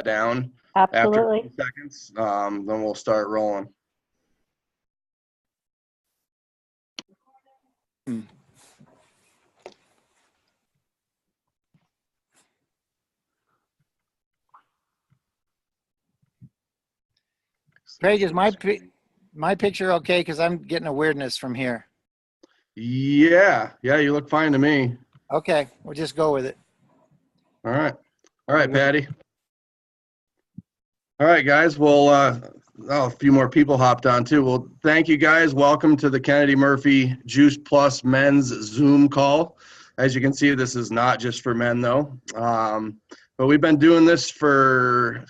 down Absolutely. after 2 seconds, then we'll start rolling. Craig, is my picture okay? Because I'm getting a weirdness from here. Yeah, you look fine to me. Okay, we'll just go with it. All right, Patty. All right, guys. Well, a few more people hopped on too. Well, thank you guys. Welcome to the Kennedy Murphy Juice Plus Men's Zoom call. As you can see, this is not just for men though. But we've been doing this for,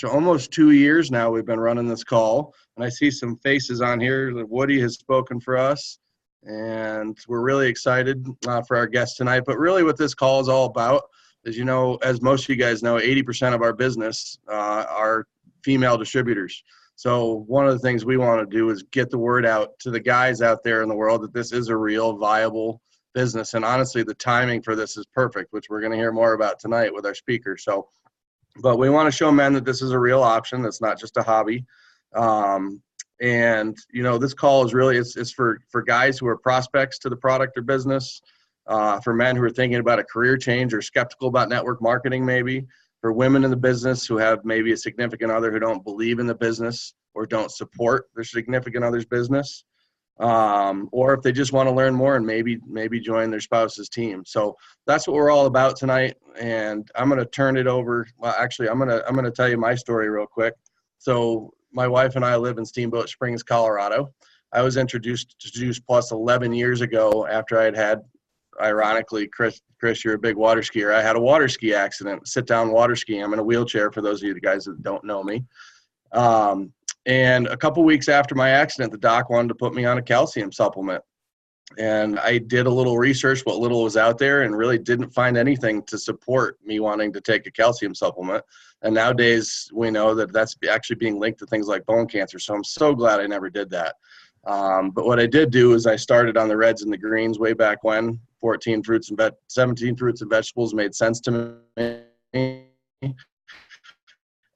almost 2 years now. We've been running this call, and I see some faces on here. Woody has spoken for us, and we're really excited for our guest tonight. But really what this call is all about is, as most of you guys know, 80% of our business are female distributors. So one of the things we want to do is get the word out to the guys out there in the world that this is a real viable business. And honestly, the timing for this is perfect, which we're going to hear more about tonight with our speaker. So, but we want to show men that this is a real option. That's not just a hobby. And this call is really, it's for guys who are prospects to the product or business, for men who are thinking about a career change or skeptical about network marketing, maybe for women in the business who have maybe a significant other who don't believe in the business or don't support their significant other's business. Or if they just want to learn more and maybe join their spouse's team. So that's what we're all about tonight. And I'm going to turn it over. Well, actually, I'm going to tell you my story real quick. So my wife and I live in Steamboat Springs, Colorado. I was introduced to Juice Plus 11 years ago after I had, ironically, Chris, you're a big water skier. I had a water ski accident, sit down water skiing. I'm in a wheelchair for those of you guys that don't know me. And a couple weeks after my accident, the doc wanted to put me on a calcium supplement. And I did a little research, what little was out there, and really didn't find anything to support me wanting to take a calcium supplement. And nowadays, we know that that's actually being linked to things like bone cancer. So I'm so glad I never did that. But what I did do is I started on the reds and the greens way back when. 17 fruits and vegetables made sense to me.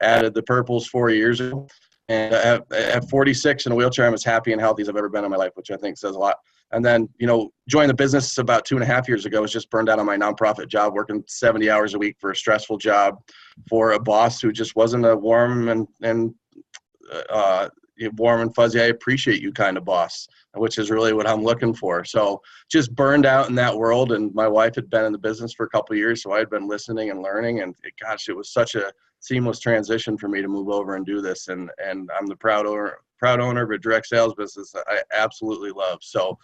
Added the purples 4 years ago. And at 46 in a wheelchair, I'm as happy and healthy as I've ever been in my life, which I think says a lot. And then, joined the business about 2.5 years ago. I was just burned out on my nonprofit job, working 70 hours a week for a stressful job for a boss who just wasn't a warm and fuzzy, I appreciate you kind of boss, which is really what I'm looking for. So just burned out in that world. And my wife had been in the business for a couple of years, so I had been listening and learning. And it was such a seamless transition for me to move over and do this. And I'm the proud owner of a direct sales business that I absolutely love. So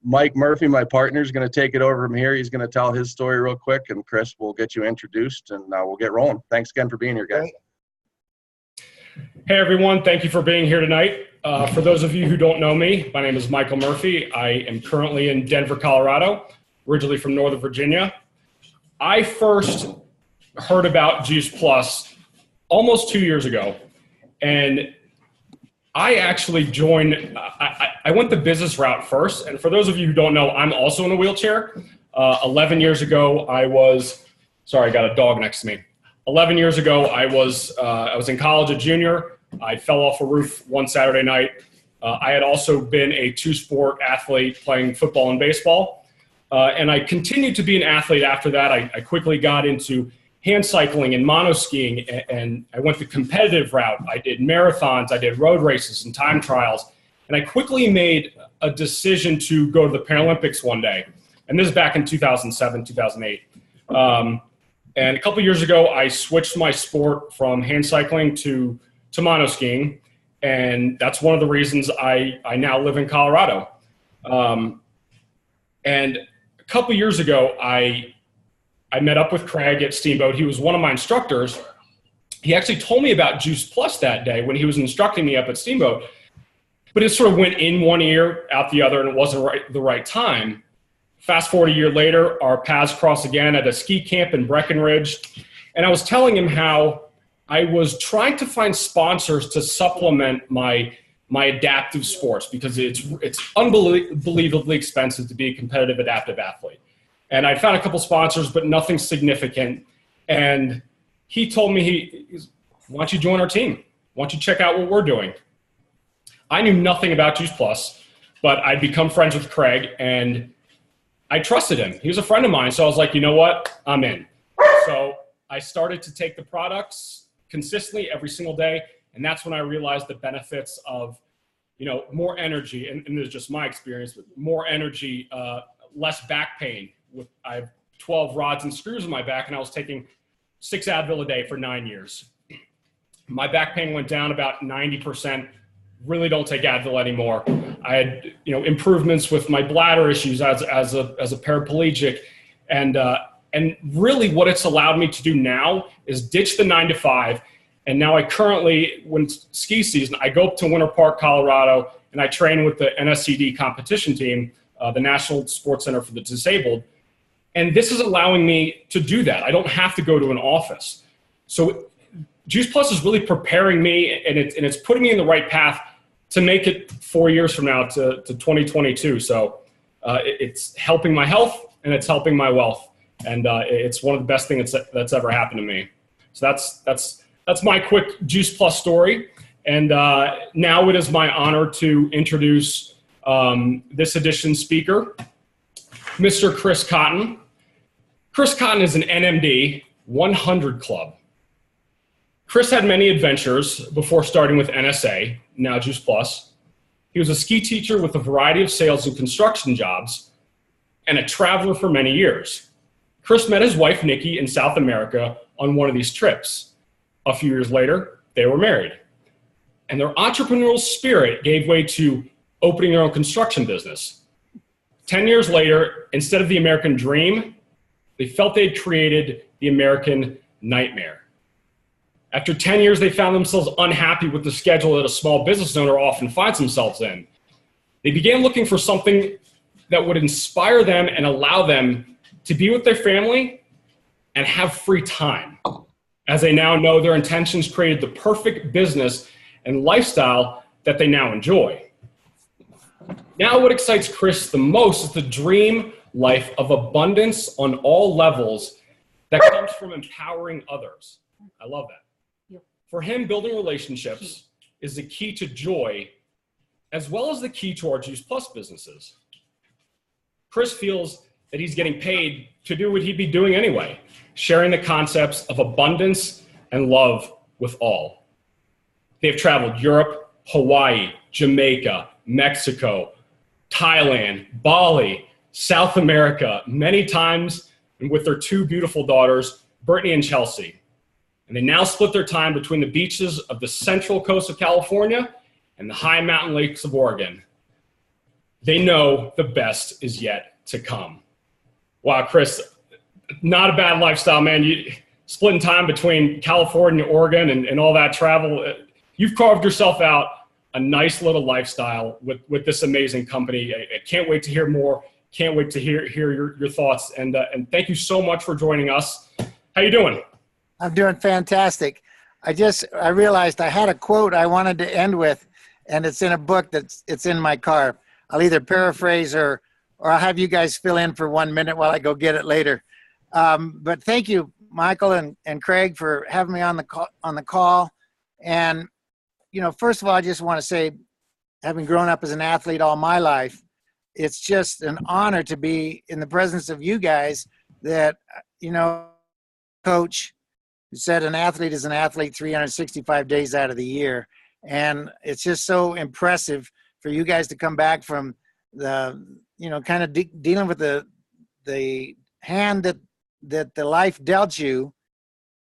Mike Murphy, my partner, is going to take it over from here. He's going to tell his story real quick, and Chris will get you introduced, and we'll get rolling. Thanks again for being here, guys. Hey, everyone. Thank you for being here tonight. For those of you who don't know me, my name is Michael Murphy. I am currently in Denver, Colorado, originally from Northern Virginia. I first heard about Juice Plus almost 2 years ago, and I actually joined, I went the business route first. And for those of you who don't know, I'm also in a wheelchair. 11 years ago, sorry, I got a dog next to me. 11 years ago, I was in college, a junior. I fell off a roof one Saturday night. I had also been a two-sport athlete playing football and baseball. And I continued to be an athlete after that. I quickly got into hand cycling and monoskiing, and I went the competitive route. I did marathons, I did road races and time trials. And I quickly made a decision to go to the Paralympics one day. And this is back in 2007, 2008. And a couple years ago, I switched my sport from hand cycling to monoskiing. And that's one of the reasons I now live in Colorado. And a couple years ago, I met up with Craig at Steamboat. He was one of my instructors. He actually told me about Juice Plus that day when he was instructing me up at Steamboat. But it sort of went in one ear, out the other, and it wasn't the right time. Fast forward a year later, our paths crossed again at a ski camp in Breckenridge. And I was telling him how I was trying to find sponsors to supplement my adaptive sports, because it's unbelievably expensive to be a competitive adaptive athlete. And I found a couple sponsors, but nothing significant. And he told me, why don't you join our team? Why don't you check out what we're doing? I knew nothing about Juice Plus, but I'd become friends with Craig, and I trusted him. He was a friend of mine, so I was like, you know what? I'm in. So I started to take the products consistently every single day, and that's when I realized the benefits of, more energy, and this is just my experience, but more energy, less back pain. I have 12 rods and screws in my back, and I was taking 6 Advil a day for 9 years. My back pain went down about 90%. Really don't take Advil anymore. I had, improvements with my bladder issues as a paraplegic, and really what it's allowed me to do now is ditch the 9-to-5. And now I currently, when ski season, I go up to Winter Park, Colorado, and I train with the NSCD competition team, the National Sports Center for the Disabled. And this is allowing me to do that. I don't have to go to an office. So Juice Plus is really preparing me, and it's putting me in the right path to make it 4 years from now to 2022. So it's helping my health, and it's helping my wealth. And it's one of the best things that's ever happened to me. So that's my quick Juice Plus story. And now it is my honor to introduce this edition's speaker, Mr. Chris Cotton. Chris Cotton is an NMD 100 Club. Chris had many adventures before starting with NSA, now Juice Plus. He was a ski teacher with a variety of sales and construction jobs, and a traveler for many years. Chris met his wife, Nikki, in South America on one of these trips. A few years later, they were married. And their entrepreneurial spirit gave way to opening their own construction business. 10 years later, instead of the American dream, they felt they'd created the American nightmare. After 10 years, they found themselves unhappy with the schedule that a small business owner often finds themselves in. They began looking for something that would inspire them and allow them to be with their family and have free time. As they now know, their intentions created the perfect business and lifestyle that they now enjoy. Now what excites Chris the most is the dream life of abundance on all levels that comes from empowering others. I love that. For him, building relationships is the key to joy, as well as the key to our Juice Plus businesses. Chris feels that he's getting paid to do what he'd be doing anyway, sharing the concepts of abundance and love with all. They've traveled Europe, Hawaii, Jamaica, Mexico, Thailand, Bali, South America, many times, and with their 2 beautiful daughters, Brittany and Chelsea. And they now split their time between the beaches of the central coast of California and the high mountain lakes of Oregon. They know the best is yet to come. Wow, Chris, not a bad lifestyle, man. You splitting time between California, Oregon, and all that travel. You've carved yourself out a nice little lifestyle with this amazing company. I can't wait to hear more. Can't wait to hear your thoughts. And thank you so much for joining us. How you doing? I'm doing fantastic. I realized I had a quote I wanted to end with, and it's in a book it's in my car. I'll either paraphrase or I'll have you guys fill in for 1 minute while I go get it later. But thank you, Michael and Craig, for having me on the call. And, first of all, I just want to say, having grown up as an athlete all my life, it's just an honor to be in the presence of you guys that, coach who said an athlete is an athlete 365 days out of the year. And it's just so impressive for you guys to come back from the, kind of dealing with the hand that the life dealt you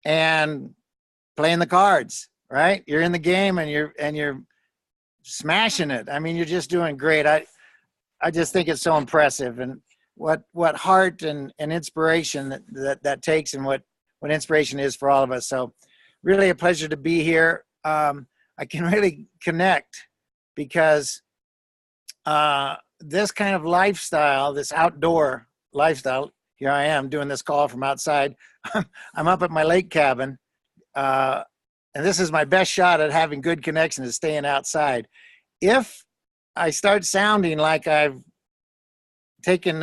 and playing the cards, right? You're in the game and you're smashing it. I mean, you're just doing great. I just think it's so impressive, and what heart and inspiration that takes, and what inspiration is for all of us. So really a pleasure to be here. I can really connect because this kind of lifestyle, this outdoor lifestyle, here I am doing this call from outside. I'm up at my lake cabin, and this is my best shot at having good connection, is staying outside. If I start sounding like I've taken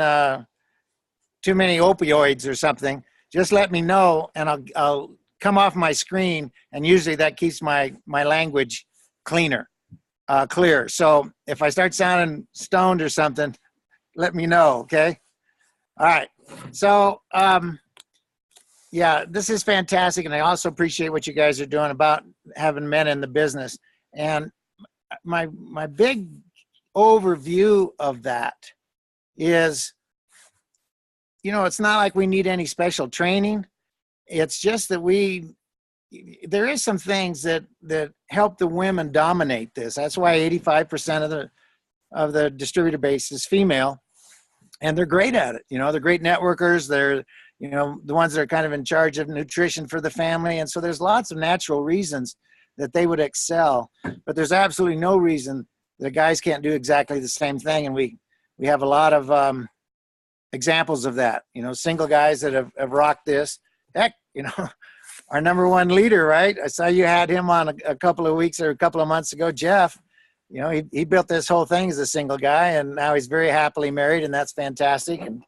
too many opioids or something, just let me know, and I'll come off my screen, and usually that keeps my language clear. So if I start sounding stoned or something, let me know, okay? All right. So, yeah, this is fantastic, and I also appreciate what you guys are doing about having men in the business. And my big overview of that is, it's not like we need any special training. It's just that there is some things that help the women dominate this. That's why 85% of the distributor base is female, and they're great at it. They're great networkers. They're, the ones that are kind of in charge of nutrition for the family. And so there's lots of natural reasons that they would excel, but there's absolutely no reason that guys can't do exactly the same thing. And we have a lot of examples of that, single guys that have rocked this. Heck, our number one leader, right? I saw you had him on a couple of weeks or a couple of months ago, Jeff. He built this whole thing as a single guy, and now he's very happily married, and that's fantastic. And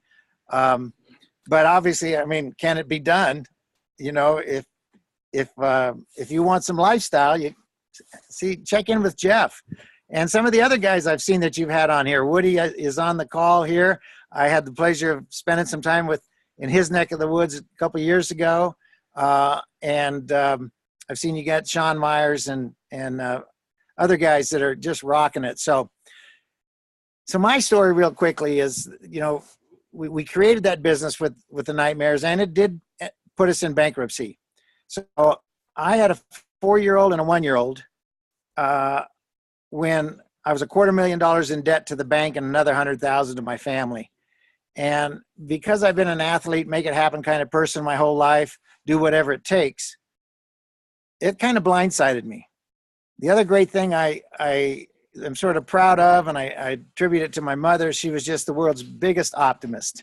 but obviously, I mean, can it be done? If you want some lifestyle, check in with Jeff and some of the other guys I've seen that you've had on here. Woody is on the call here. I had the pleasure of spending some time in his neck of the woods a couple of years ago. And I've seen you get Sean Myers and other guys that are just rocking it. So my story real quickly is, we created that business with the Nightmares, and it did put us in bankruptcy. So I had a 4-year-old and a 1-year-old when I was $250,000 in debt to the bank and another $100,000 to my family. And because I've been an athlete, make it happen kind of person my whole life, do whatever it takes, it kind of blindsided me. The other great thing I am sort of proud of, and I attribute it to my mother, she was just the world's biggest optimist.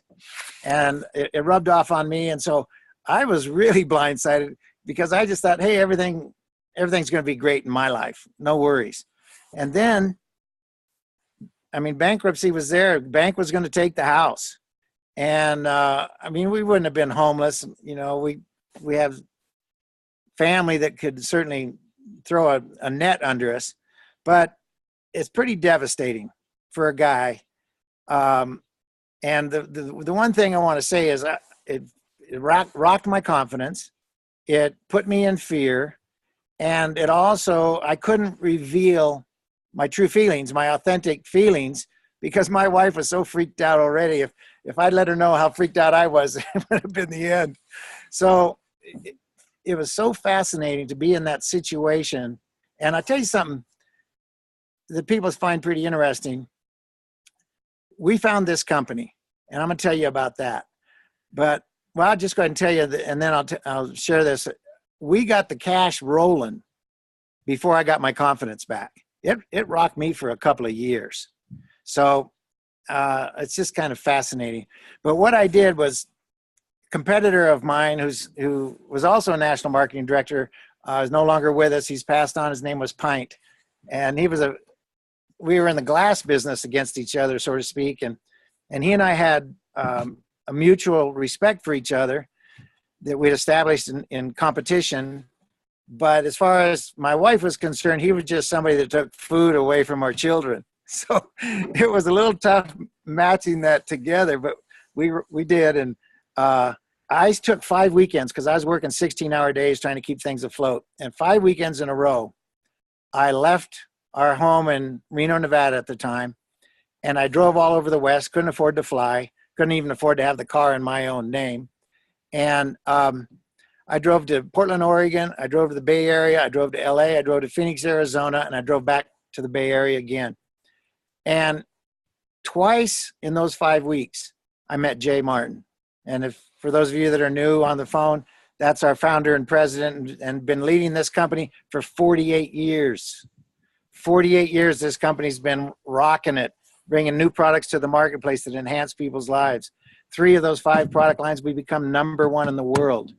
And it rubbed off on me. And so I was really blindsided because I just thought, hey, everything's going to be great in my life. No worries. And then, I mean, bankruptcy was there. Bank was going to take the house. And, we wouldn't have been homeless. We have family that could certainly throw a net under us, but it's pretty devastating for a guy. And the one thing I want to say is it rocked my confidence. It put me in fear. And it also, I couldn't reveal my true feelings, my authentic feelings, because my wife was so freaked out already. If I'd let her know how freaked out I was, it would have been the end. So it was so fascinating to be in that situation. And I'll tell you something that people find pretty interesting. We found this company, and I'm going to tell you about that. But, I'll just go ahead and tell you, and then I'll share this. We got the cash rolling before I got my confidence back. It rocked me for a couple of years. So it's just kind of fascinating. But what I did was, competitor of mine who was also a national marketing director is no longer with us. He's passed on. His name was Pint. And we were in the glass business against each other, so to speak. And he and I had a mutual respect for each other that we'd established in competition. But as far as my wife was concerned, he was just somebody that took food away from our children. So it was a little tough matching that together, but we did. And I took 5 weekends because I was working 16-hour days trying to keep things afloat. And 5 weekends in a row, I left our home in Reno, Nevada at the time, and I drove all over the West, couldn't afford to fly, couldn't even afford to have the car in my own name. And I drove to Portland, Oregon. I drove to the Bay Area. I drove to LA. I drove to Phoenix, Arizona, and I drove back to the Bay Area again. And twice in those 5 weeks, I met Jay Martin. And for those of you that are new on the phone, that's our founder and president and been leading this company for 48 years. 48 years, this company's been rocking it, bringing new products to the marketplace that enhance people's lives. 3 of those 5 product lines, we become #1 in the world.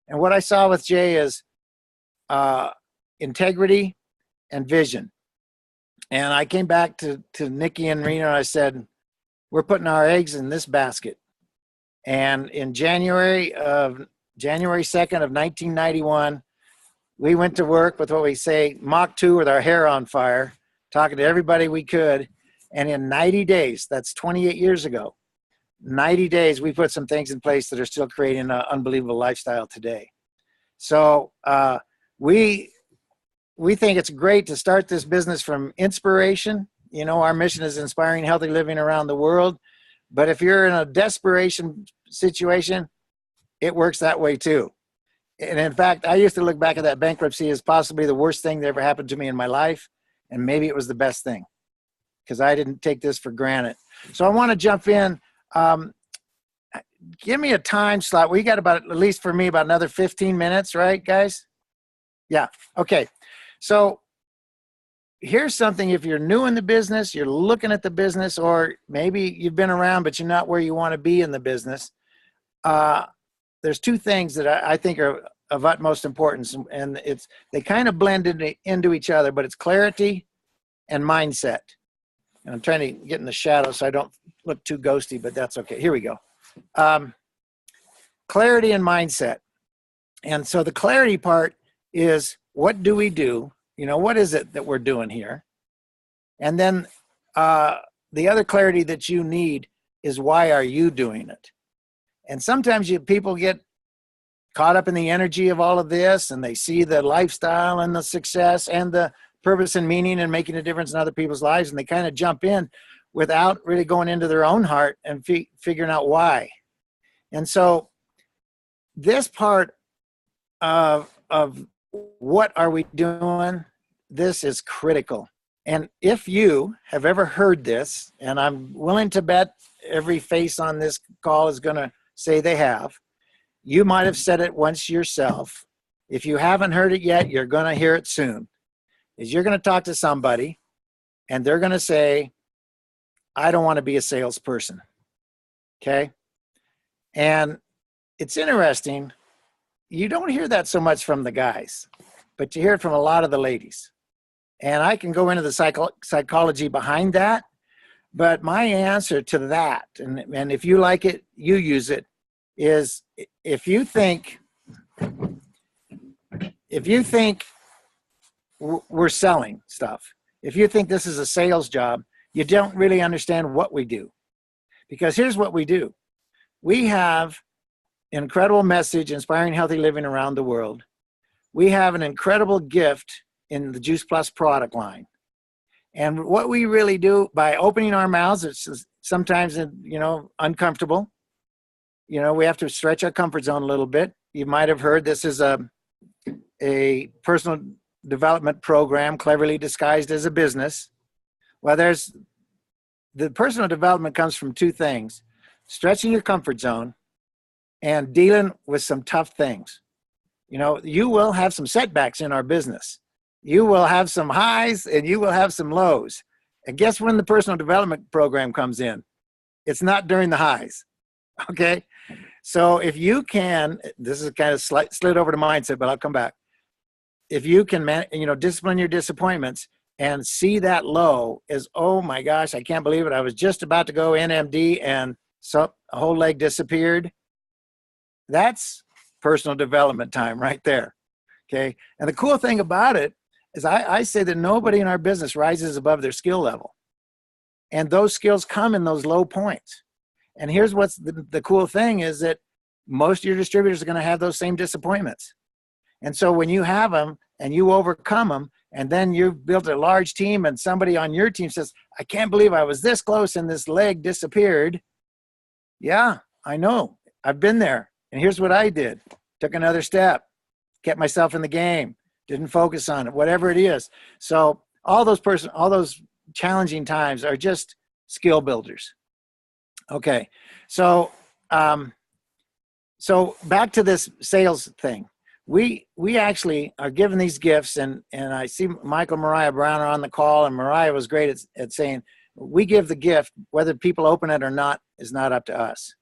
And what I saw with Jay is integrity and vision. And I came back to Nikki and Reno and I said, we're putting our eggs in this basket. And in January of January 2nd of 1991, we went to work with what we say Mach 2 with our hair on fire, talking to everybody we could. And in 90 days, that's 28 years ago, 90 days, we put some things in place that are still creating an unbelievable lifestyle today. So we think it's great to start this business from inspiration. You know, our mission is inspiring healthy living around the world. But if you're in a desperation situation, it works that way too. And in fact, I used to look back at that bankruptcy as possibly the worst thing that ever happened to me in my life. And maybe it was the best thing because I didn't take this for granted. So I want to jump in. Give me a time slot. We got about, at least for me, about another 15 minutes, right, guys? Yeah. Okay. So here's something. If you're new in the business, you're looking at the business, or maybe you've been around, but you're not where you want to be in the business. There's two things that I think are of utmost importance, and they kind of blend into each other, but it's clarity and mindset. And I'm trying to get in the shadow so I don't look too ghosty, but that's okay. Here we go. Clarity and mindset. And so the clarity part is, what do we do? You know, what is it that we're doing here? And then the other clarity that you need is, why are you doing it? And sometimes people get caught up in the energy of all of this, and they see the lifestyle and the success and the purpose and meaning and making a difference in other people's lives, and they kind of jump in without really going into their own heart and figuring out why. And so this part of what are we doing, this is critical. And if you have ever heard this, and I'm willing to bet every face on this call is going to say they have, you might have said it once yourself. If you haven't heard it yet, you're going to hear it soon. Is you're going to talk to somebody and they're going to say, I don't want to be a salesperson. Okay. And it's interesting. You don't hear that so much from the guys, but you hear it from a lot of the ladies. And I can go into the psychology behind that. But my answer to that, and if you like it, you use it, is if you think we're selling stuff, if you think this is a sales job, you don't really understand what we do. Because here's what we do. We have an incredible message, inspiring healthy living around the world. We have an incredible gift in the Juice Plus product line. And what we really do by opening our mouths, it's sometimes, uncomfortable. We have to stretch our comfort zone a little bit. You might have heard this is a personal development program cleverly disguised as a business. Well, the personal development comes from two things: stretching your comfort zone and dealing with some tough things. You will have some setbacks in our business. You will have some highs and you will have some lows. And guess when the personal development program comes in? It's not during the highs. Okay. So if you can, this is kind of slid over to mindset, but I'll come back. If you can, discipline your disappointments and see that low as, oh my gosh, I can't believe it. I was just about to go NMD and so a whole leg disappeared. That's personal development time right there. Okay. And the cool thing about it is I say that nobody in our business rises above their skill level. And those skills come in those low points. And here's what's the cool thing is that most of your distributors are going to have those same disappointments. And so when you have them and you overcome them, and then you've built a large team and somebody on your team says, I can't believe I was this close and this leg disappeared. Yeah, I know. I've been there. And here's what I did. Took another step, kept myself in the game. Didn't focus on it, whatever it is. So all those challenging times are just skill builders. Okay. So back to this sales thing. We actually are given these gifts, and I see Michael and Mariah Brown are on the call, and Mariah was great at saying, we give the gift, whether people open it or not is not up to us.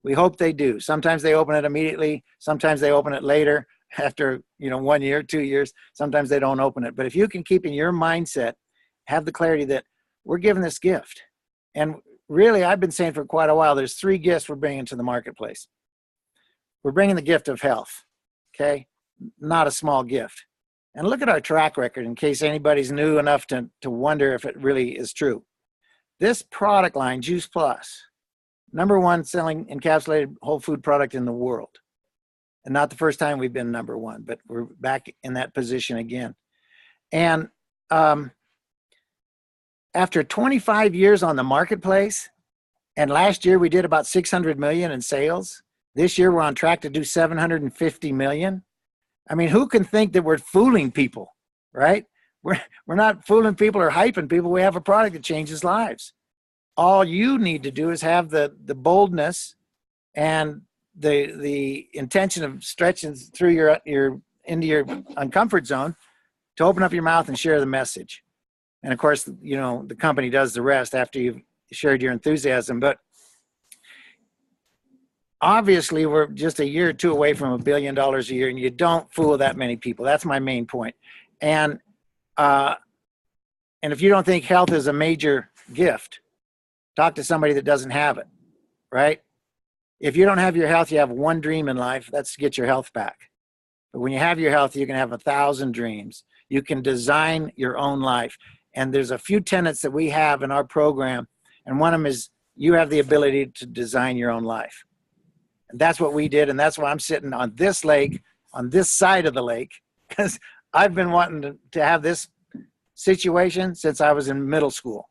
We hope they do. Sometimes they open it immediately. Sometimes they open it later. After 1 year, 2 years, sometimes they don't open it. But if you can keep in your mindset, have the clarity that we're given this gift. And really, I've been saying for quite a while, there's 3 gifts we're bringing to the marketplace. we're bringing the gift of health, okay? Not a small gift. And look at our track record in case anybody's new enough to wonder if it really is true. This product line, Juice Plus, #1 selling encapsulated whole food product in the world. And not the first time we've been #1, but we're back in that position again. And after 25 years on the marketplace, and last year we did about 600 million in sales. This year we're on track to do 750 million. I mean, who can think that we're fooling people, right? We're not fooling people or hyping people. We have a product that changes lives. All you need to do is have the boldness and the intention of stretching through your into your uncomfort zone to open up your mouth and share the message. And of course, you know, the company does the rest after you've shared your enthusiasm. But obviously, we're just a year or two away from $1 billion a year, and you don't fool that many people. That's my main point. And if you don't think health is a major gift, talk to somebody that doesn't have it, right? If you don't have your health, you have one dream in life. That's to get your health back. But when you have your health, you can have 1,000 dreams. You can design your own life. And there's a few tenets that we have in our program. And one of them is you have the ability to design your own life. And that's what we did. And that's why I'm sitting on this lake, on this side of the lake, because I've been wanting to have this situation since I was in middle school.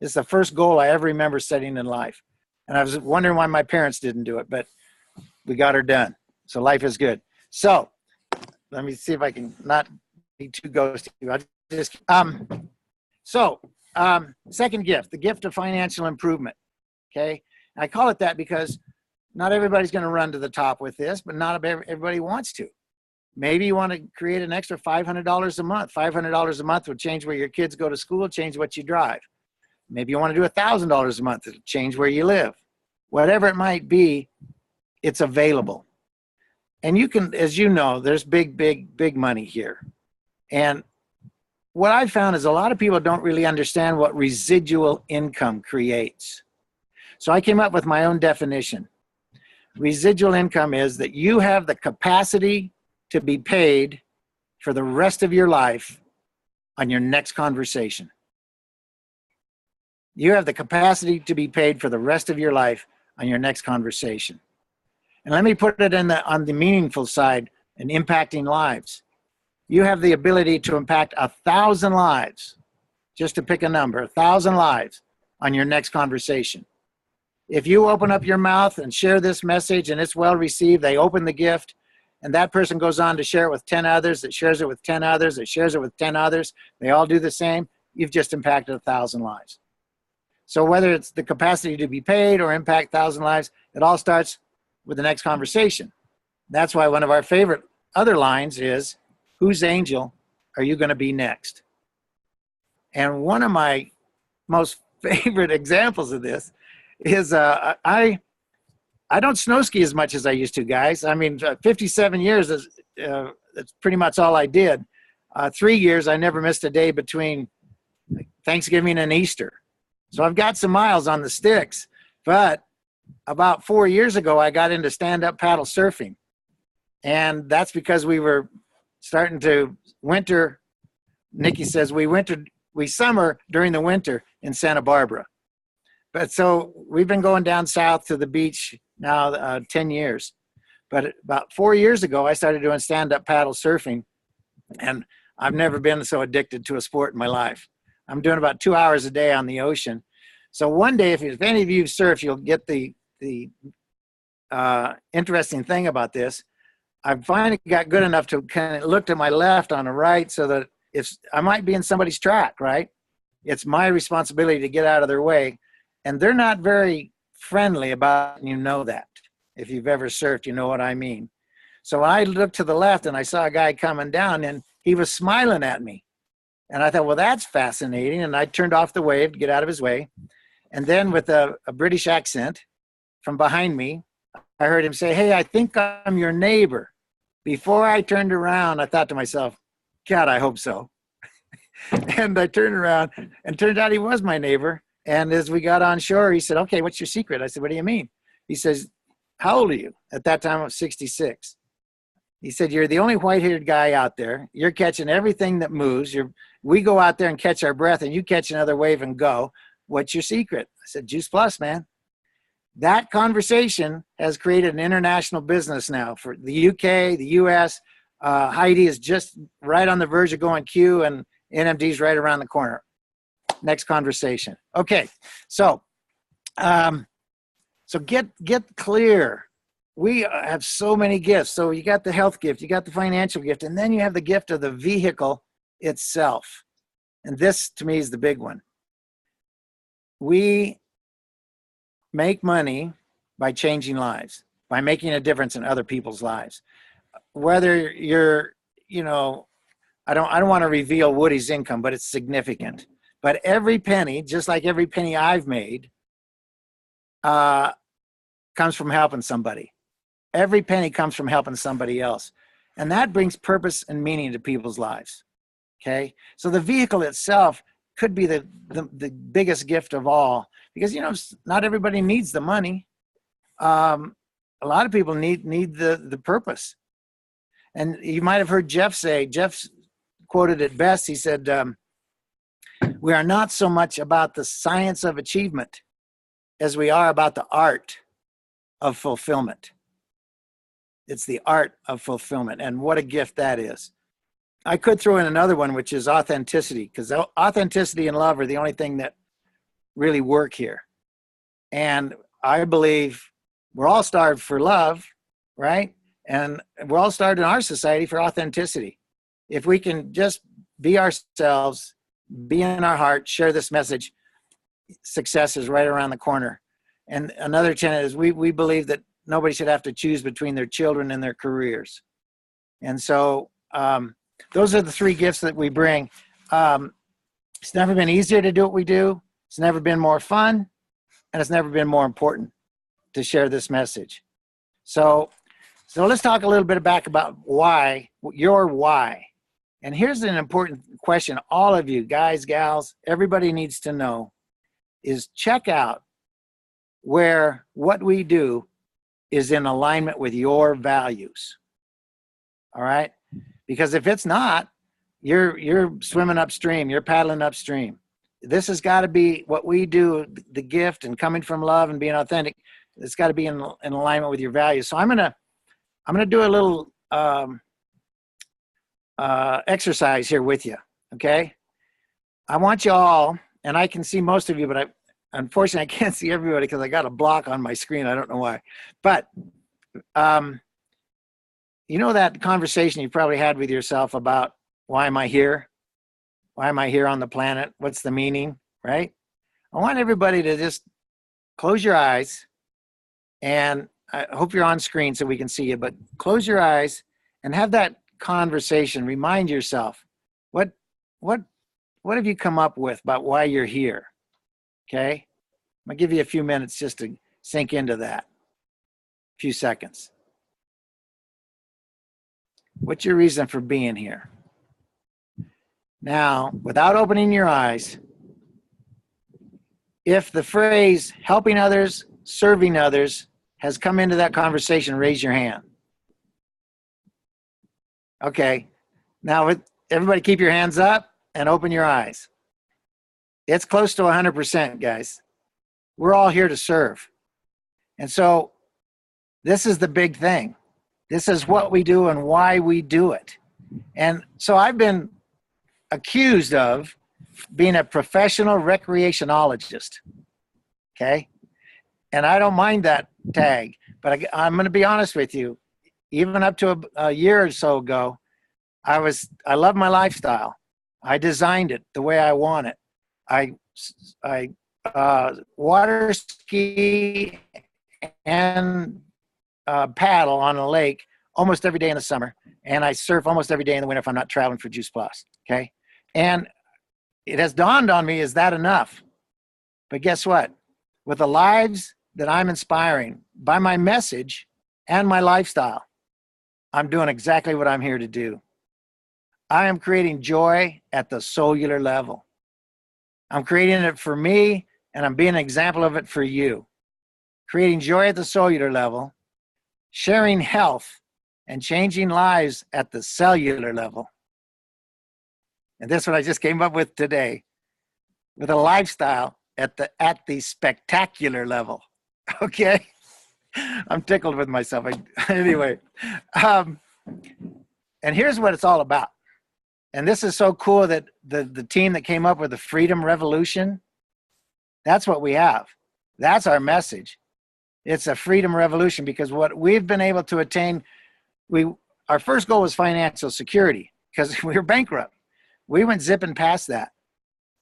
It's the first goal I ever remember setting in life. And I was wondering why my parents didn't do it, but we got her done. So life is good. So let me see if I can not be too ghosty. I'll just, second gift, the gift of financial improvement. Okay. I call it that because not everybody's going to run to the top with this, but not everybody wants to. Maybe you want to create an extra $500 a month. $500 a month would change where your kids go to school, change what you drive. Maybe you want to do $1,000 a month to change where you live. Whatever it might be, it's available. And you can, as you know, there's big money here. And what I found is a lot of people don't really understand what residual income creates. So I came up with my own definition. Residual income is that you have the capacity to be paid for the rest of your life on your next conversation. You have the capacity to be paid for the rest of your life on your next conversation. And let me put it on the meaningful side and impacting lives. You have the ability to impact 1,000 lives, just to pick a number, 1,000 lives on your next conversation. If you open up your mouth and share this message and it's well received, they open the gift, and that person goes on to share it with 10 others, that shares it with 10 others, that shares it with 10 others, they all do the same, you've just impacted 1,000 lives. So whether it's the capacity to be paid or impact 1,000 lives, it all starts with the next conversation. That's why one of our favorite other lines is, whose angel are you going to be next? And one of my most favorite examples of this is I don't snow ski as much as I used to, guys. I mean, 57 years, that's pretty much all I did. 3 years, I never missed a day between Thanksgiving and Easter. So I've got some miles on the sticks, but about 4 years ago, I got into stand-up paddle surfing. And that's because we were starting to winter. Nikki says we summer during the winter in Santa Barbara. But so we've been going down south to the beach now 10 years. But about 4 years ago, I started doing stand-up paddle surfing. And I've never been so addicted to a sport in my life. I'm doing about 2 hours a day on the ocean. So one day, if any of you surf, you'll get the interesting thing about this. I finally got good enough to kind of look to my left on the right so that if I might be in somebody's track, right? It's my responsibility to get out of their way. And they're not very friendly about it, and you know that. If you've ever surfed, you know what I mean. So I looked to the left and I saw a guy coming down and he was smiling at me. And I thought, well, that's fascinating. And I turned off the wave to get out of his way. And then with a British accent from behind me, I heard him say, "Hey, I think I'm your neighbor." Before I turned around, I thought to myself, God, I hope so. And I turned around and turned out he was my neighbor. And as we got on shore, he said, "Okay, what's your secret?" I said, "What do you mean?" He says, how old are you? At that time, I was 66. He said, you're the only white-haired guy out there. You're catching everything that moves. We go out there and catch our breath, and you catch another wave and go. What's your secret? I said, Juice Plus, man. That conversation has created an international business now for the UK, the US. Heidi is just right on the verge of going Q, and NMD's right around the corner. Next conversation. Okay, so get clear. We have so many gifts. So you got the health gift, you got the financial gift, and then you have the gift of the vehicle itself. And this, to me, is the big one. We make money by changing lives, by making a difference in other people's lives. Whether you're, I don't want to reveal Woody's income, but it's significant. But every penny, just like every penny I've made, comes from helping somebody. Every penny comes from helping somebody else. And that brings purpose and meaning to people's lives. Okay? So the vehicle itself could be the biggest gift of all, because, not everybody needs the money. A lot of people need the purpose. And you might have heard Jeff say, Jeff quoted it best. He said, we are not so much about the science of achievement as we are about the art of fulfillment. It's the art of fulfillment, and what a gift that is. I could throw in another one, which is authenticity, because authenticity and love are the only thing that really work here. And I believe we're all starved for love, right? And we're all starved in our society for authenticity. If we can just be ourselves, be in our heart, share this message, success is right around the corner. And another tenet is we believe that nobody should have to choose between their children and their careers. And so those are the three gifts that we bring. It's never been easier to do what we do. It's never been more fun. And it's never been more important to share this message. So let's talk a little bit back about why, your why. And here's an important question all of you, guys, gals, everybody needs to know, is check out where what we do is in alignment with your values. All right? Because if it's not, you're swimming upstream, you're paddling upstream. This has got to be what we do, the gift and coming from love and being authentic. It's got to be in alignment with your values. So I'm gonna do a little exercise here with you. Okay? I want you all, and I can see most of you, but unfortunately, I can't see everybody because I got a block on my screen. I don't know why. But that conversation you probably had with yourself about, why am I here? Why am I here on the planet? What's the meaning, right? I want everybody to just close your eyes, and I hope you're on screen so we can see you, but close your eyes and have that conversation. Remind yourself, what have you come up with about why you're here? Okay? I'm going to give you a few minutes just to sink into that. A few seconds. What's your reason for being here? Now, without opening your eyes, if the phrase helping others, serving others has come into that conversation, raise your hand. Okay. Now, everybody keep your hands up and open your eyes. It's close to 100%, guys. We're all here to serve. And so this is the big thing. This is what we do and why we do it. And so I've been accused of being a professional recreationologist. Okay? And I don't mind that tag, but I'm going to be honest with you. Even up to a year or so ago, I love my lifestyle. I designed it the way I want it. I water ski and paddle on a lake almost every day in the summer, and I surf almost every day in the winter if I'm not traveling for Juice Plus. Okay, and it has dawned on me, is that enough? But guess what? With the lives that I'm inspiring by my message and my lifestyle, I'm doing exactly what I'm here to do. I am creating joy at the cellular level. I'm creating it for me, and I'm being an example of it for you. Creating joy at the cellular level sharing health and changing lives at the cellular level. And this one I just came up with today, with a lifestyle at the spectacular level. Okay. I'm tickled with myself. Anyway, and here's what it's all about. And this is so cool that the team that came up with the Freedom Revolution, that's what we have. That's our message. It's a freedom revolution, because what we've been able to attain, our first goal was financial security because we were bankrupt. We went zipping past that.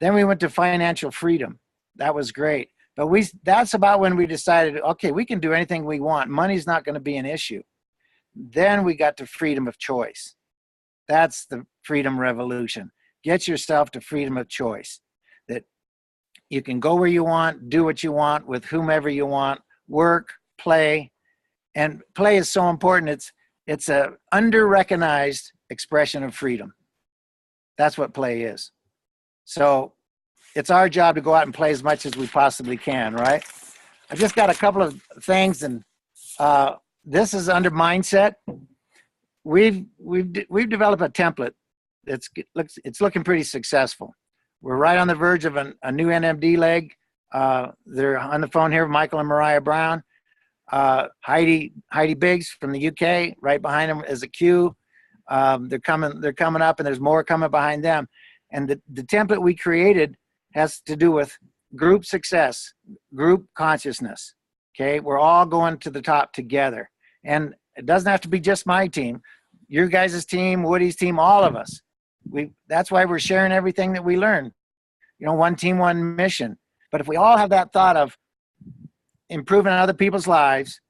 Then we went to financial freedom. That was great. But that's about when we decided, okay, we can do anything we want. Money's not going to be an issue. Then we got to freedom of choice. That's the freedom revolution. Get yourself to freedom of choice. That you can go where you want, do what you want with whomever you want, work, play. And play is so important. It's a under-recognized expression of freedom. That's what play is. So it's our job to go out and play as much as we possibly can, right? I just got a couple of things, and this is under mindset. We've developed a template. It's looking pretty successful. We're right on the verge of a new NMD leg. They're on the phone here, Michael and Mariah Brown. Heidi Biggs from the UK, right behind them is a queue. They're coming up, and there's more coming behind them. And the template we created has to do with group success, group consciousness. Okay, we're all going to the top together. And it doesn't have to be just my team, your guys' team, Woody's team, all of us. That's why we're sharing everything that we learn. You know, one team, one mission. But if we all have that thought of improving other people's lives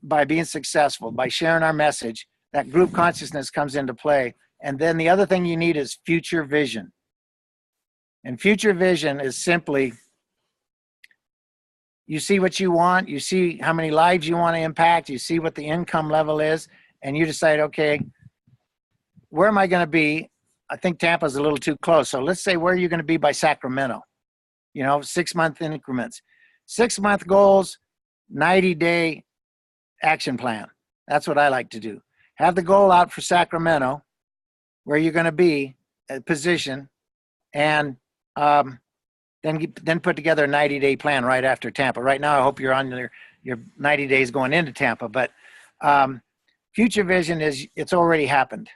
by being successful, by sharing our message, that group consciousness comes into play. And then the other thing you need is future vision. And future vision is simply, you see what you want, you see how many lives you want to impact, you see what the income level is, and you decide, okay, where am I going to be? I think Tampa's a little too close. So let's say, where are you going to be by Sacramento? 6-month increments. 6-month goals, 90-day action plan. That's what I like to do. Have the goal out for Sacramento, where you're going to be, position, and then put together a 90-day plan right after Tampa. Right now, I hope you're on your 90 days going into Tampa. But future vision is, it's already happened.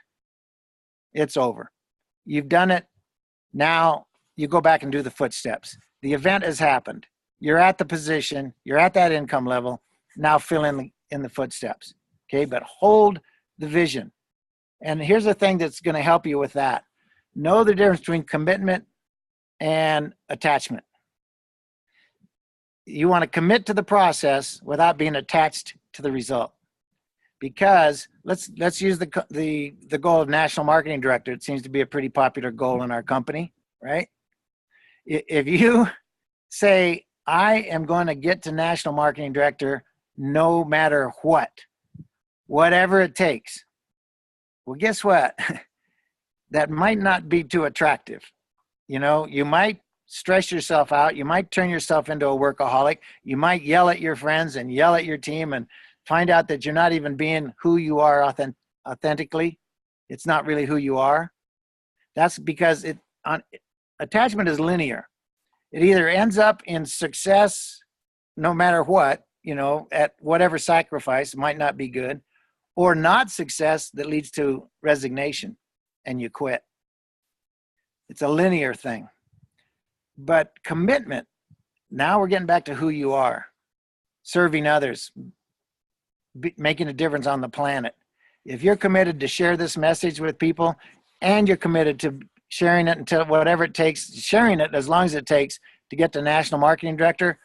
It's over. You've done it. Now you go back and do the footsteps. The event has happened. You're at the position. You're at that income level. Now fill in the footsteps. Okay, but hold the vision. And here's the thing that's going to help you with that. Know the difference between commitment and attachment. You want to commit to the process without being attached to the result. Because let's use the goal of national marketing director. It seems to be a pretty popular goal in our company, right? If you say, I am going to get to national marketing director no matter what, whatever it takes. Well, guess what? That might not be too attractive. You might stress yourself out. You might turn yourself into a workaholic. You might yell at your friends and yell at your team and find out that you're not even being who you are authentically. It's not really who you are. That's because attachment is linear. It either ends up in success no matter what, at whatever sacrifice, might not be good, or not success that leads to resignation and you quit. It's a linear thing. But commitment, now we're getting back to who you are, serving others, making a difference on the planet. If you're committed to share this message with people, and you're committed to sharing it until whatever it takes, sharing it as long as it takes to get to national marketing director,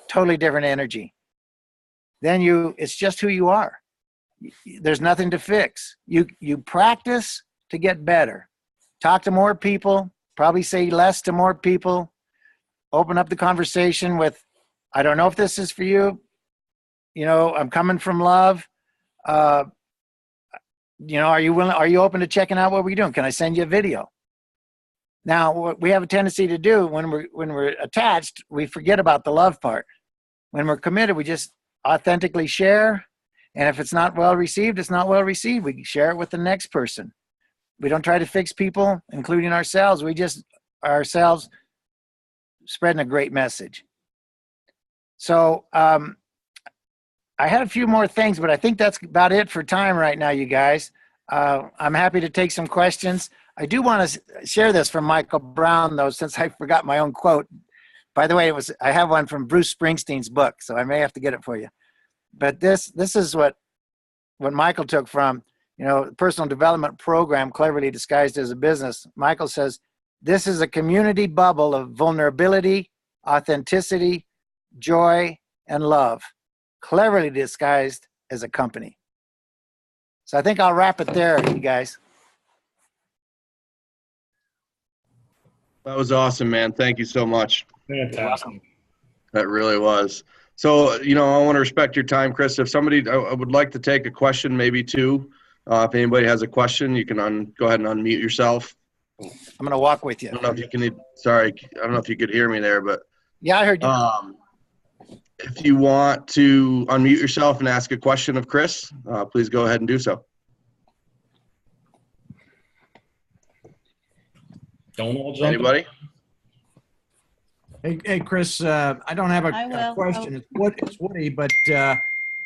totally different energy. Then it's just who you are. There's nothing to fix. You practice to get better. Talk to more people, probably say less to more people. Open up the conversation with, I don't know if this is for you. I'm coming from love. Are you open to checking out what we're doing? Can I send you a video? Now, what we have a tendency to do when we're attached, we forget about the love part. When we're committed, we just authentically share, And if it's not well received, it's not well received. We share it with the next person. We don't try to fix people, including ourselves. We just ourselves spreading a great message. So I had a few more things, but I think that's about it for time right now, you guys. I'm happy to take some questions. I do want to share this from Michael Brown, though, since I forgot my own quote. By the way, I have one from Bruce Springsteen's book, so I may have to get it for you. But this is what Michael took from, personal development program cleverly disguised as a business. Michael says, this is a community bubble of vulnerability, authenticity, joy, and love, cleverly disguised as a company. So I think I'll wrap it there, you guys. That was awesome, man. Thank you so much. Fantastic. That really was. So, I want to respect your time, Chris. If somebody, I would like to take a question, maybe two. If anybody has a question, you can go ahead and unmute yourself. I'm going to walk with you. I don't know if you can, sorry, I don't know if you could hear me there, but. Yeah, I heard you. If you want to unmute yourself and ask a question of Chris, please go ahead and do so. Don't all jump. Anybody? Hey, Chris, I don't have a question. It's Woody, but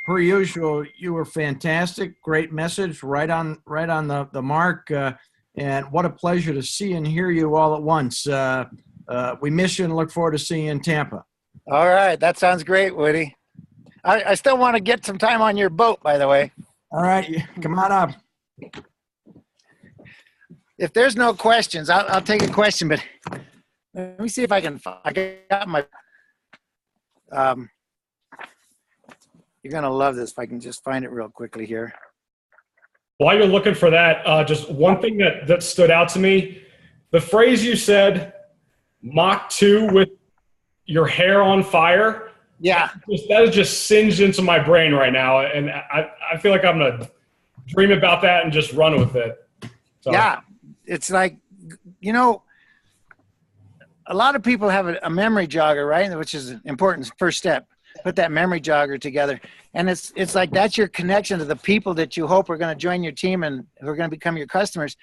per usual, you were fantastic. Great message, right on the mark. And what a pleasure to see and hear you all at once. We miss you and look forward to seeing you in Tampa. All right. That sounds great, Woody. I still want to get some time on your boat, by the way. All right. Come on up. If there's no questions, I'll take a question, but let me see if I got my, you're going to love this if I can just find it real quickly here. While you're looking for that, just one thing that stood out to me, the phrase you said, Mach 2 with your hair on fire. Yeah. That is just singed into my brain right now. And I feel like I'm going to dream about that and just run with it. So. Yeah. It's like, a lot of people have a memory jogger, right? Which is an important first step. Put that memory jogger together. And it's like that's your connection to the people that you hope are going to join your team and who are going to become your customers.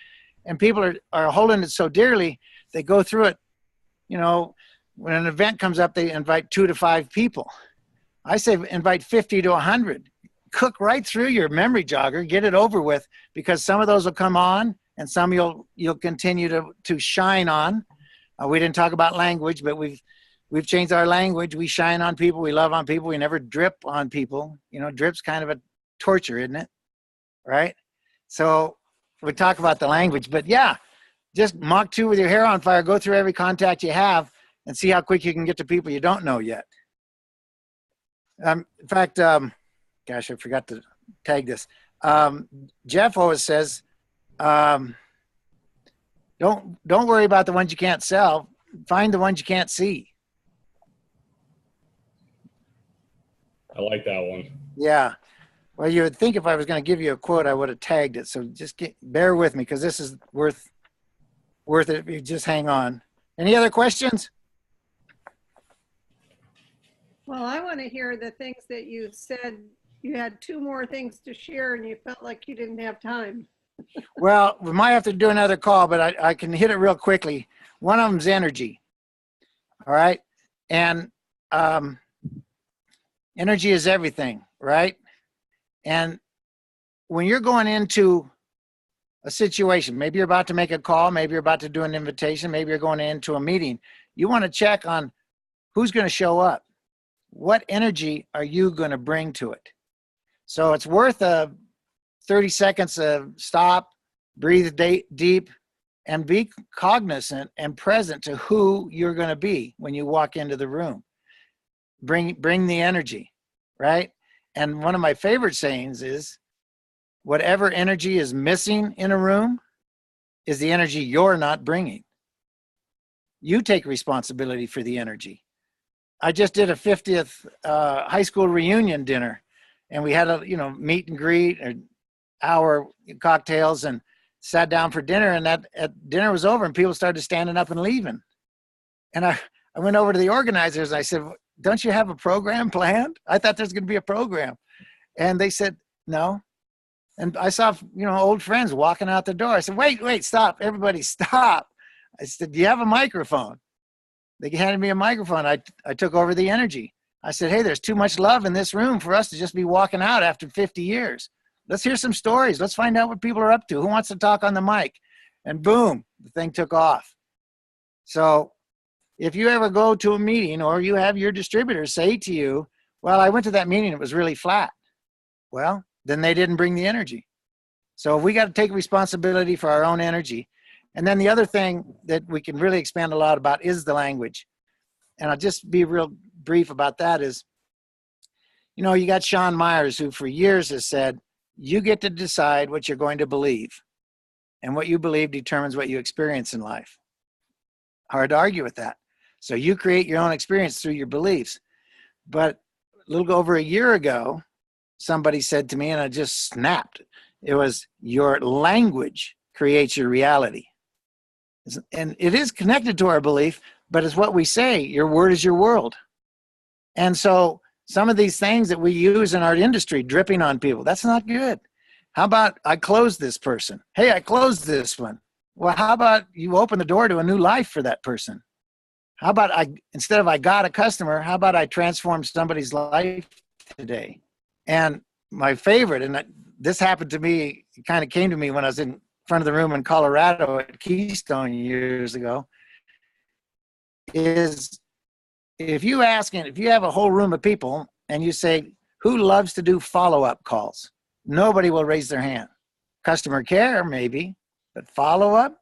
And people are holding it so dearly, they go through it. When an event comes up, they invite 2 to 5 people. I say invite 50 to 100. Cook right through your memory jogger, get it over with, because some of those will come on and some you'll continue to shine on. We didn't talk about language, but we've changed our language. We shine on people. We love on people. We never drip on people. Drip's kind of a torture, isn't it? Right? So we talk about the language, but yeah, just Mach 2 with your hair on fire. Go through every contact you have and see how quick you can get to people you don't know yet. In fact, gosh, I forgot to tag this. Jeff always says, don't worry about the ones you can't sell. Find the ones you can't see. I like that one. Yeah. Well, you would think if I was going to give you a quote, I would have tagged it. So just bear with me, because this is worth it if you just hang on. Any other questions? Well, I want to hear the things that you said. You had 2 more things to share and you felt like you didn't have time. Well, we might have to do another call, but I can hit it real quickly. One of them is energy. All right. And energy is everything, right? And when you're going into a situation, maybe you're about to make a call, maybe you're about to do an invitation, maybe you're going into a meeting, you want to check on who's going to show up. What energy are you going to bring to it? So it's worth 30 seconds of stop, breathe deep, and be cognizant and present to who you're going to be when you walk into the room. Bring the energy, right? And one of my favorite sayings is, whatever energy is missing in a room is the energy you're not bringing. You take responsibility for the energy. I just did a 50th high school reunion dinner, and we had a meet and greet, an hour cocktails, and sat down for dinner. And that dinner was over, and people started standing up and leaving. And I went over to the organizers and I said, "Don't you have a program planned? I thought there's going to be a program." And they said, No. And I saw, old friends walking out the door. I said, wait, stop. Everybody stop. I said, do you have a microphone? They handed me a microphone. I took over the energy. I said, hey, there's too much love in this room for us to just be walking out after 50 years. Let's hear some stories. Let's find out what people are up to. Who wants to talk on the mic? And boom, the thing took off. So if you ever go to a meeting or you have your distributor say to you, well, I went to that meeting, it was really flat. Well, then they didn't bring the energy. So we got to take responsibility for our own energy. And then the other thing that we can really expand a lot about is the language. And I'll just be real brief about that is, you got Sean Myers, who for years has said, you get to decide what you're going to believe. And what you believe determines what you experience in life. Hard to argue with that. So you create your own experience through your beliefs. But a little over a year ago, somebody said to me, and I just snapped, it was, your language creates your reality. And it is connected to our belief, but it's what we say. Your word is your world. And so some of these things that we use in our industry, dripping on people, that's not good. How about I close this person? Hey, I closed this one. Well, how about you open the door to a new life for that person? How about instead of I got a customer, how about I transform somebody's life today? And my favorite, and this happened to me, it kind of came to me when I was in front of the room in Colorado at Keystone years ago, is if you have a whole room of people and you say, who loves to do follow-up calls? Nobody will raise their hand. Customer care, maybe, but follow-up?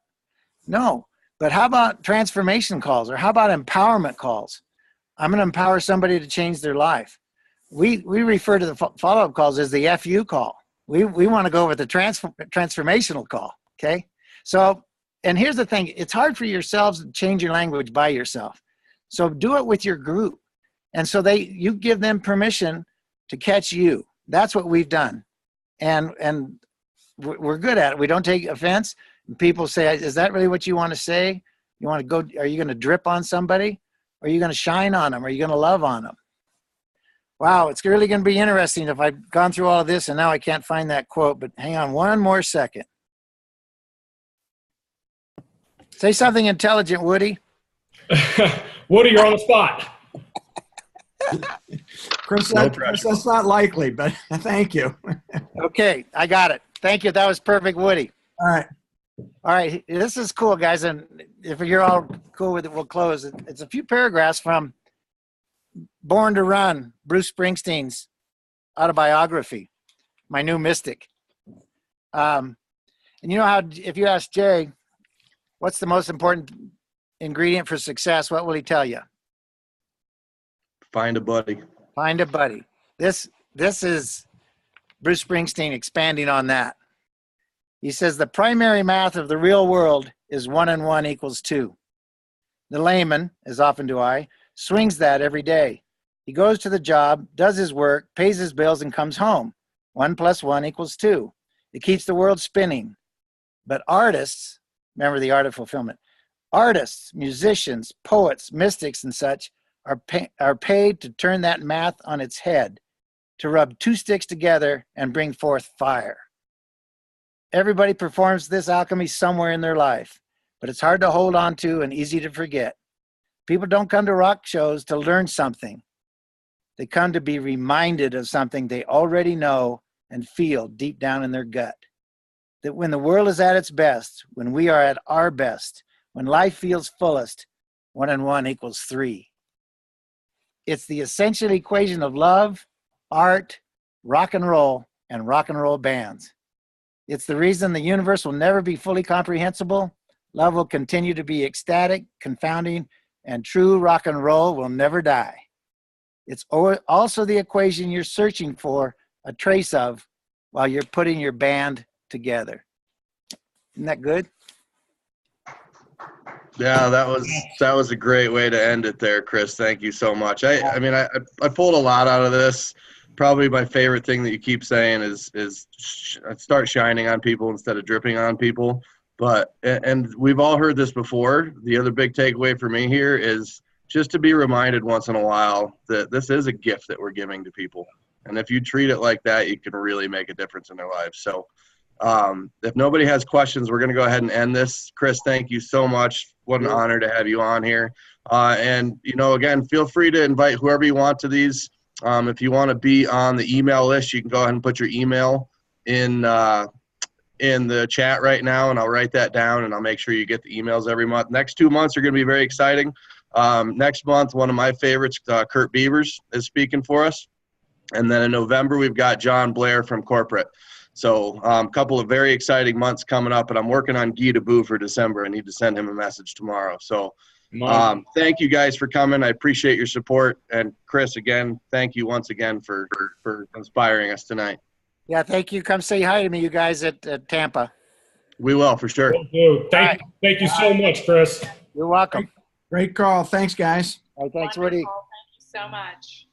No. But how about transformation calls, or how about empowerment calls? I'm going to empower somebody to change their life. We refer to the follow-up calls as the FU call. We want to go with the transformational call, okay? So, and here's the thing. It's hard for yourselves to change your language by yourself. So do it with your group. And so you give them permission to catch you. That's what we've done. And we're good at it. We don't take offense. People say, is that really what you want to say? You want to go, are you going to drip on somebody? Or are you going to shine on them? Are you going to love on them? Wow, it's really going to be interesting if I've gone through all of this and now I can't find that quote, but hang on one more second. Say something intelligent, Woody. Woody, you're on the spot. Chris, that's not likely, but thank you. Okay, I got it. Thank you. That was perfect, Woody. All right. This is cool, guys. And if you're all cool with it, we'll close. It's a few paragraphs from Born to Run, Bruce Springsteen's autobiography, My New Mystic. And you know how, if you ask Jay, what's the most important ingredient for success, what will he tell you? Find a buddy. Find a buddy. This is Bruce Springsteen expanding on that. He says the primary math of the real world is 1 and 1 equals 2. The layman, as often do I, swings that every day. He goes to the job, does his work, pays his bills, and comes home. 1 + 1 equals 2. It keeps the world spinning. But artists, remember the art of fulfillment, artists, musicians, poets, mystics, and such are paid to turn that math on its head, to rub 2 sticks together and bring forth fire. Everybody performs this alchemy somewhere in their life, but it's hard to hold on to and easy to forget. People don't come to rock shows to learn something. They come to be reminded of something they already know and feel deep down in their gut. That when the world is at its best, when we are at our best, when life feels fullest, 1 and 1 equals 3. It's the essential equation of love, art, rock and roll bands. It's the reason the universe will never be fully comprehensible. Love will continue to be ecstatic, confounding, and true rock and roll will never die. It's also the equation you're searching for a trace of while you're putting your band together. Isn't that good? Yeah, that was a great way to end it there, Chris. Thank you so much. I mean, I pulled a lot out of this. Probably my favorite thing that you keep saying is start shining on people instead of dripping on people. And we've all heard this before. The other big takeaway for me here is just to be reminded once in a while that this is a gift that we're giving to people. And if you treat it like that, you can really make a difference in their lives. So if nobody has questions, we're going to go ahead and end this. Chris, thank you so much. What an honor to have you on here. And, you know, again, feel free to invite whoever you want to these. If you want to be on the email list, you can go ahead and put your email in the chat right now, and I'll write that down, and I'll make sure you get the emails every month. Next 2 months are going to be very exciting. Next month, one of my favorites, Kurt Beavers, is speaking for us. And then in November, we've got John Blair from corporate. So a couple of very exciting months coming up, and I'm working on Guy DeBoo for December. I need to send him a message tomorrow. So thank you guys for coming. I appreciate your support. And Chris, again, thank you once again for inspiring us tonight. Yeah, thank you. Come say hi to me, you guys at Tampa. We will, for sure. Thank you so much, Chris. You're welcome. Great call. Thanks, guys. All right, thanks, Woody. Thank you so much.